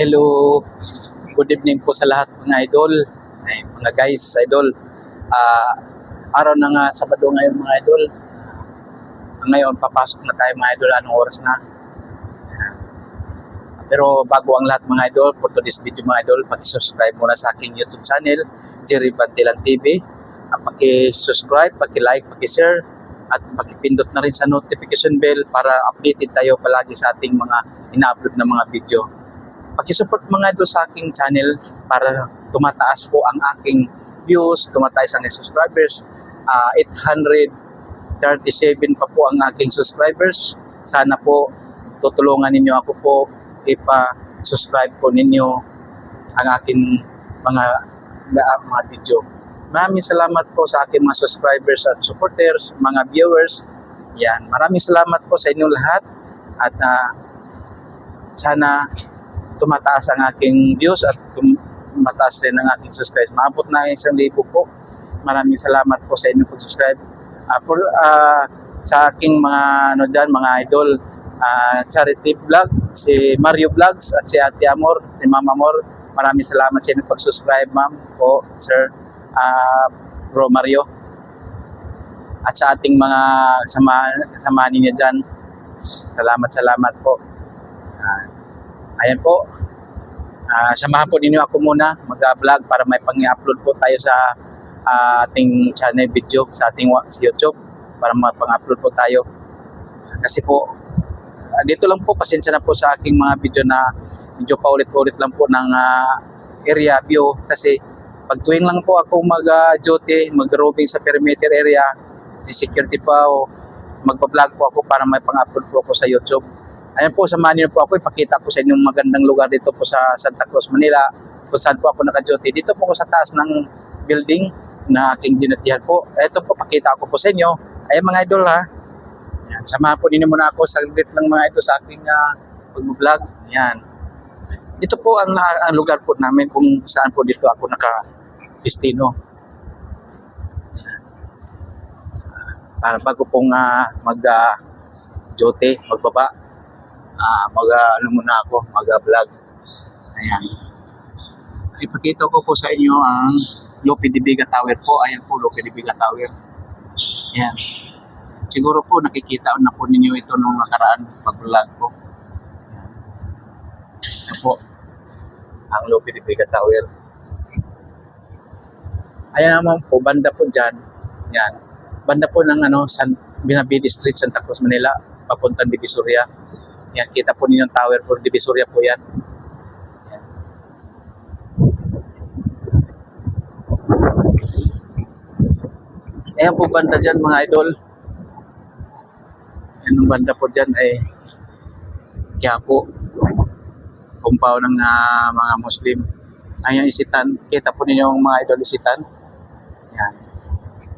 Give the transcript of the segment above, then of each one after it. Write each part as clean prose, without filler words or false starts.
Hello, good evening po sa lahat mga idol, mga guys, idol. Araw ng Sabado ngayon mga idol. Ngayon, papasok na tayo mga idol, anong oras na. Pero bago ang lahat mga idol, for today's video mga idol, paki-subscribe muna sa aking YouTube channel, Jerry Bantilan TV. Paki-subscribe, paki-like, paki-share, at paki-pindot na rin sa notification bell para updated tayo palagi sa ating mga ina-upload na mga video. Paki-support mga idol sa aking channel para tumataas po ang aking views, tumataas ang subscribers. 837 pa po ang aking subscribers. Sana po tutulungan ninyo ako po ipa-subscribe po ninyo ang aking mga video. Maraming salamat po sa aking mga subscribers at supporters, mga viewers. Yan, maraming salamat po sa inyong lahat at sana tumataas ang aking views at tumataas rin ang aking subscribe. Maabot na 1,000 po. Maraming salamat po sa inyong pag-subscribe. Sa aking mga mga idol, charity vlog, si Mario Vlogs at si Ate Amor, si Mama Amor. Maraming salamat sa inyong pag-subscribe, ma'am po, sir, Bro Mario. At sa ating mga kasama ninyo dyan, salamat po. Ayan po, samahan po ninyo ako muna mag-vlog para may pang-upload po tayo sa ating channel video sa ating YouTube para mapang-upload po tayo. Kasi po, dito lang po, pasensya na po sa aking mga video na medyo paulit-ulit lang po ng area view kasi pag tuwing lang po ako mag-duty, mag-roving sa perimeter area, si security pa o magpa-vlog po ako para may pang-upload po ako sa YouTube. Ayan po, samahan niyo po ako, ipakita ko sa inyong magandang lugar dito po sa Santa Cruz, Manila, kung saan po ako naka-duty. Dito po ako sa taas ng building na aking dinutihan po. Ito po, pakita ko po sa inyo. Ayan mga idol ha. Ayan, samahan po ninyo muna ako, saglit lang mga idol sa aking pag-vlog. Ayan. Dito po ang lugar po namin kung saan po dito ako naka-destino. Para bago pong mag-duty, magbaba. Muna ako, mag-vlog. Ayan. Ipakita ko po sa inyo ang Lope de Vega Tower po. Ayan po, Lope de Vega Tower. Ayan. Siguro po nakikita na po ninyo ito nung nakaraan pag-vlog ko. Ayan. Ayan po, ang Lope de Vega Tower. Ayan naman po, banda po dyan. Ayan. Banda po ng Binabidi Street, Santa Cruz, Manila, papuntang Divisoria. Yan, kita po ninyo yung tower for Divisoria po yan. Yan. Ayan po banda dyan mga idol. Ayan yung banda po dyan ay Quiapo. Kumpaw ng mga Muslim. Ayan Isitan. Kita po ninyo yung mga idol Isitan. Yan.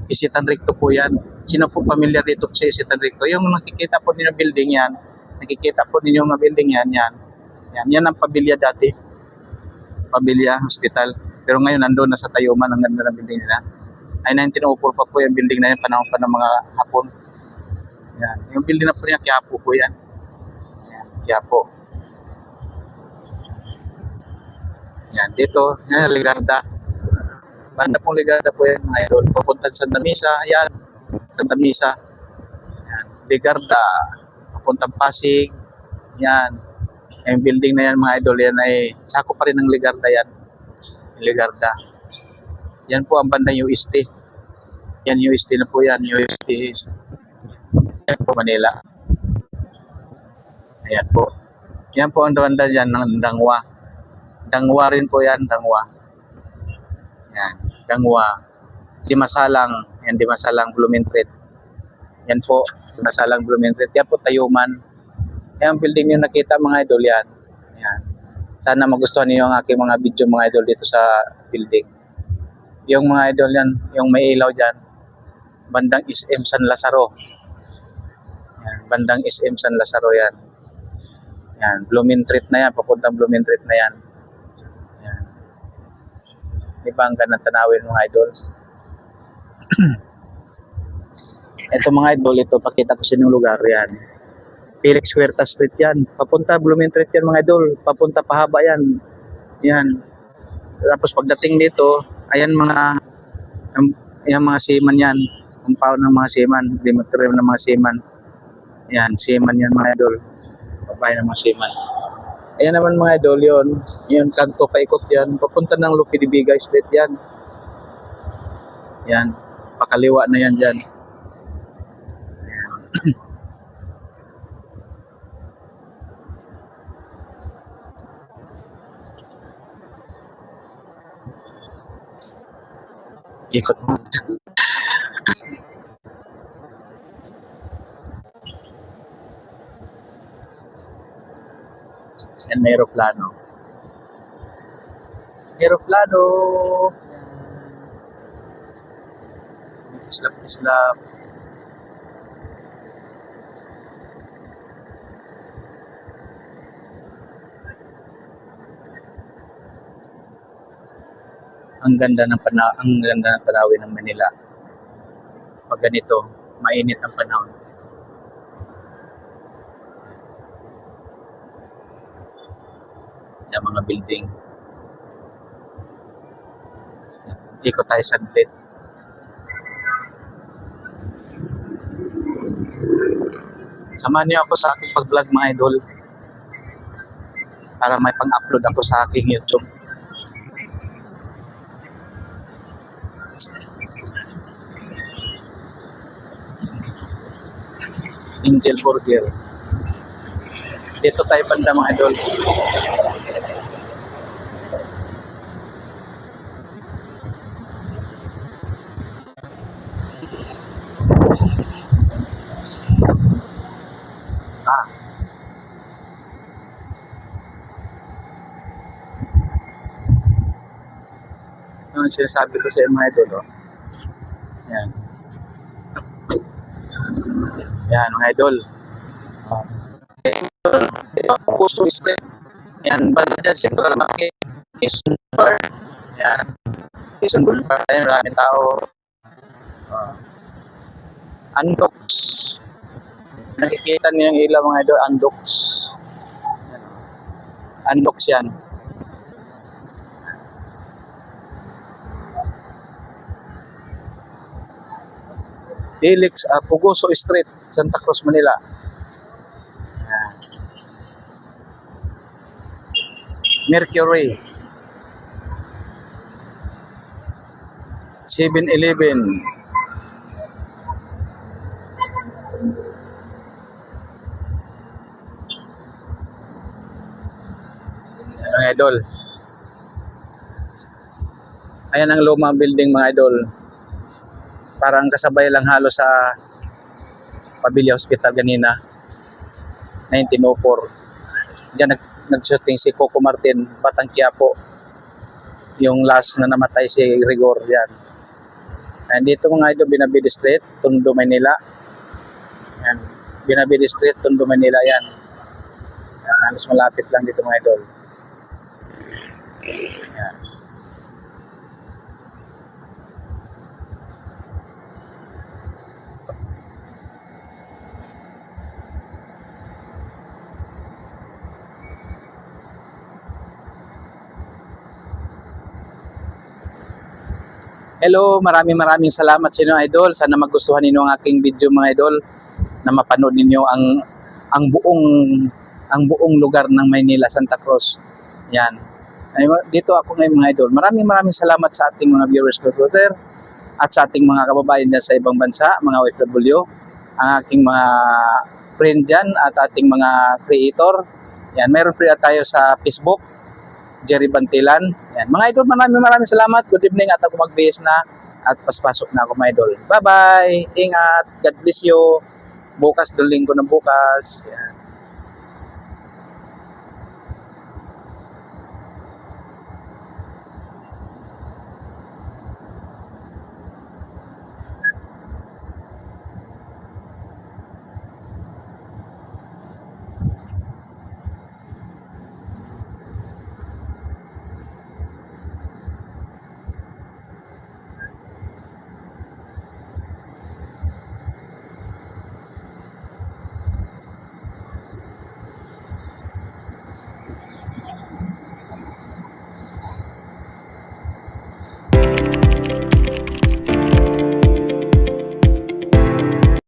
Isitan Recto po yan. Sino po pamilyar dito sa Isitan Recto? Yung nakikita po ninyo building yan. Nakikita po ninyo ang building yan. Yan ang Pabilya dati. Pabilya Hospital. Pero ngayon nandun na sa Tayuman. Ang ganda ng building nila. Ay 1904 pa po yung building na yan. Panahon pa ng mga Hapon. Yan. Yung building na po niya, Quiapo po yan. Yan, Quiapo. Yan, dito. Yan, Ligarda. Banda pong Ligarda po yan mga idol. Papunta sa Santa Misa. Yan. Santa Misa. Yan. Ligarda. Papuntang Pasig. Yan. Yung building na yan mga idol, yan ay sako pa rin ng Ligarda yan. Ligarda. Yan po ang banda UST. Yan UST na po yan. UST is yan po Manila. Ayan po. Yan po ang banda dyan ng Dangwa. Dangwa rin po yan. Dangwa. Yan. Dangwa. Dimasalang. Yan Dimasalang Blumentritt. Yan po. Dimasalang Blumentritt. Yan po Tayuman. Yan ang building yung nakita mga idol yan. Yan. Sana magustuhan niyo ang aking mga video mga idol dito sa building. Yung mga idol yan, yung may ilaw dyan, bandang SM San Lazaro. Yan. Bandang SM San Lazaro yan. Yan. Blumentritt na yan. Papuntang Blumentritt na yan. Yan. Di ba ang ganang tanawin mga idol? Ito mga idol, ito pakita ko sa inyong lugar yan. Felix Huerta Street yan. Papunta Blooming Street yan mga idol. Papunta pahaba yan. Yan. Tapos pagdating dito, ayan yung mga seaman yan. Compound ng mga seaman. Dormitory ng mga seaman. Yan, seaman yan mga idol. Babae ng mga seaman. Ayan naman mga idol yun. Yung kanto paikot yan. Papunta ng Lupi de Viga Street yan. Yan. Pakaliwa na yan dyan. Ikot mo. Yan, may aeroplano. Aeroplano. Islap-islap. Ang ganda ng tanawin ng Manila. Pag ganito, mainit ang panahon. Yung mga building. Ikot tayo saglit. Samahan niyo ako sa aking pag-vlog mga idol. Para may pang-upload ako sa aking YouTube. Angel Burger. Dito tayo banda mga idol. Yung sinasabi ko sa mga idol, oh. Yan. Yan, mga idol. Puso Street. Yan, banda dyan, Central Market. Quezon Boulevard. Yan. Quezon Boulevard. Ayan, maraming tao. Andox. Nakikita niyo yung ilaw mga idol, Andox. Andox yan. Felix Pugoso Street, Santa Cruz, Manila. Ayan. Mercury. 7-Eleven. Mga idol. Ayan ang lumang building mga idol. Parang kasabay lang halos sa Pabilia Hospital kanina. 1904. Diyan nag-shooting si Coco Martin, Batang Quiapo. Yung last na namatay si Rigor yan. And dito mga idol, Binabidi Street, Tondo, Manila. Yan. Binabidi Street, Tondo, Manila yan. Yan. Halos malapit lang dito mga idol. Yan. Hello, maraming salamat sa inyo idol. Sana magustuhan ninyo ang aking video mga idol, na mapanood ninyo ang buong lugar ng Maynila, Santa Cruz. Yan. Dito ako ngayon mga idol. Maraming salamat sa ating mga viewers brother at sa ating mga kababayan dyan sa ibang bansa, mga OFW, ang aking mga friend dyan at ating mga creator. Yan, meron pa tayo sa Facebook, Jerry Bantilan. Yan. Mga idol, maraming salamat. Good evening at ako magbihis na at paspasok na ako mga idol. Bye-bye. Ingat. God bless you. Bukas, linggo na bukas. Yan.